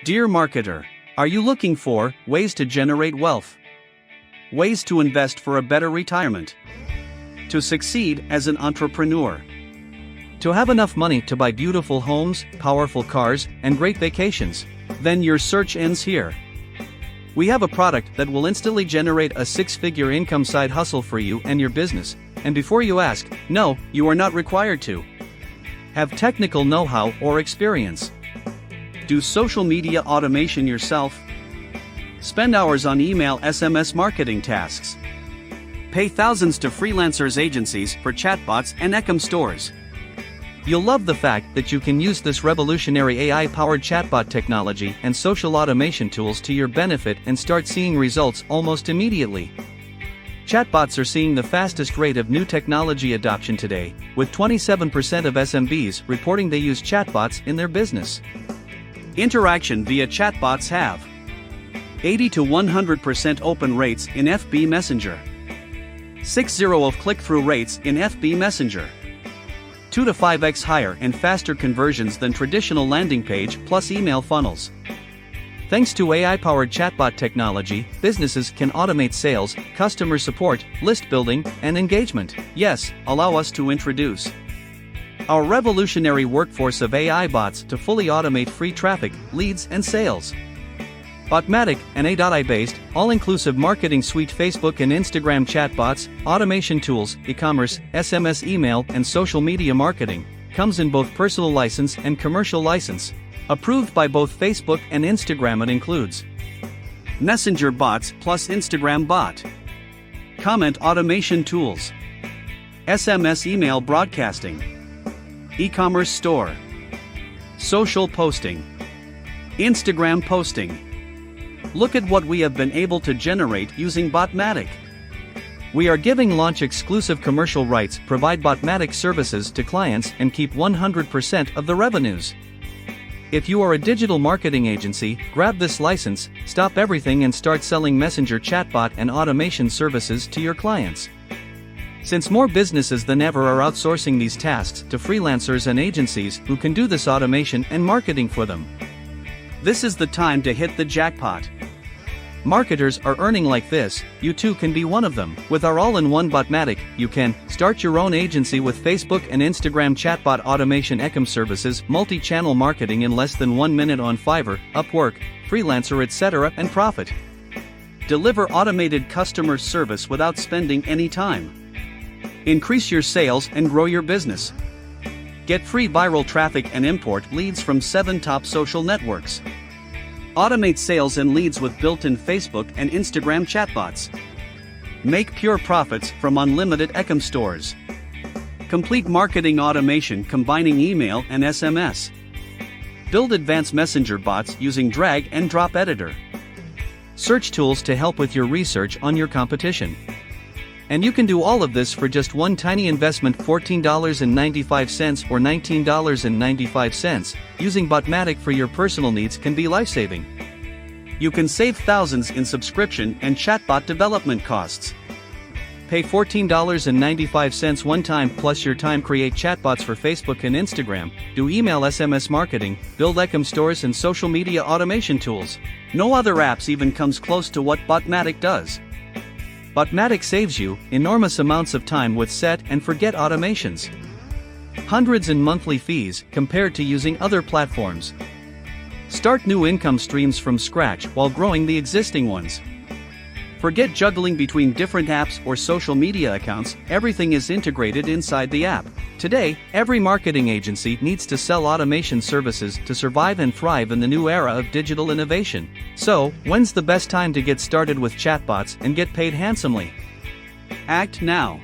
Dear marketer, are you looking for ways to generate wealth? Ways to invest for a better retirement? To succeed as an entrepreneur? To have enough money to buy beautiful homes, powerful cars, and great vacations? Then your search ends here. We have a product that will instantly generate a six-figure income side hustle for you and your business, and before you ask, no, you are not required to have technical know-how or experience. Do social media automation yourself? Spend hours on email SMS marketing tasks. Pay thousands to freelancers agencies for chatbots and ecom stores. You'll love the fact that you can use this revolutionary AI-powered chatbot technology and social automation tools to your benefit and start seeing results almost immediately. Chatbots are seeing the fastest rate of new technology adoption today, with 27% of SMBs reporting they use chatbots in their business. Interaction via chatbots have 80 to 100% open rates in FB Messenger, 60 of click-through rates in FB Messenger, 2 to 5x higher and faster conversions than traditional landing page plus email funnels. Thanks to AI-powered chatbot technology, businesses can automate sales, customer support, list building, and engagement. Yes, allow us to introduce our revolutionary workforce of AI bots to fully automate free traffic, leads, and sales. Botmatic, an 𝕝𝕚𝕗-based, all-inclusive marketing suite Facebook and Instagram chatbots, automation tools, e-commerce, SMS email, and social media marketing, comes in both personal license and commercial license. Approved by both Facebook and Instagram. It includes Messenger bots plus Instagram bot, comment automation tools, SMS email broadcasting, e-commerce store, social posting, Instagram posting. Look at what we have been able to generate using Botmatic. We are giving launch exclusive commercial rights, provide Botmatic services to clients, and keep 100% of the revenues. If you are a digital marketing agency, grab this license, stop everything and start selling Messenger chatbot and automation services to your clients. Since more businesses than ever are outsourcing these tasks to freelancers and agencies who can do this automation and marketing for them. This is the time to hit the jackpot. Marketers are earning like this, you too can be one of them. With our all-in-one Botmatic, you can start your own agency with Facebook and Instagram chatbot automation ecom services, multi-channel marketing in less than 1 minute on Fiverr, Upwork, Freelancer, etc. and profit. Deliver automated customer service without spending any time. Increase your sales and grow your business. Get free viral traffic and import leads from 7 top social networks. Automate sales and leads with built-in Facebook and Instagram chatbots. Make pure profits from unlimited ecom stores. Complete marketing automation combining email and SMS. Build advanced messenger bots using drag and drop editor. Search tools to help with your research on your competition. And you can do all of this for just one tiny investment, $14.95 or $19.95. Using Botmatic for your personal needs can be life-saving. You can save thousands in subscription and chatbot development costs. Pay $14.95 one time plus your time. Create chatbots for Facebook and Instagram, do email SMS marketing, build ecom stores and social media automation tools. No other apps even comes close to what Botmatic does. Botmatic saves you enormous amounts of time with set and forget automations. Hundreds in monthly fees compared to using other platforms. Start new income streams from scratch while growing the existing ones. Forget juggling between different apps or social media accounts, everything is integrated inside the app. Today, every marketing agency needs to sell automation services to survive and thrive in the new era of digital innovation. So, when's the best time to get started with chatbots and get paid handsomely? Act now.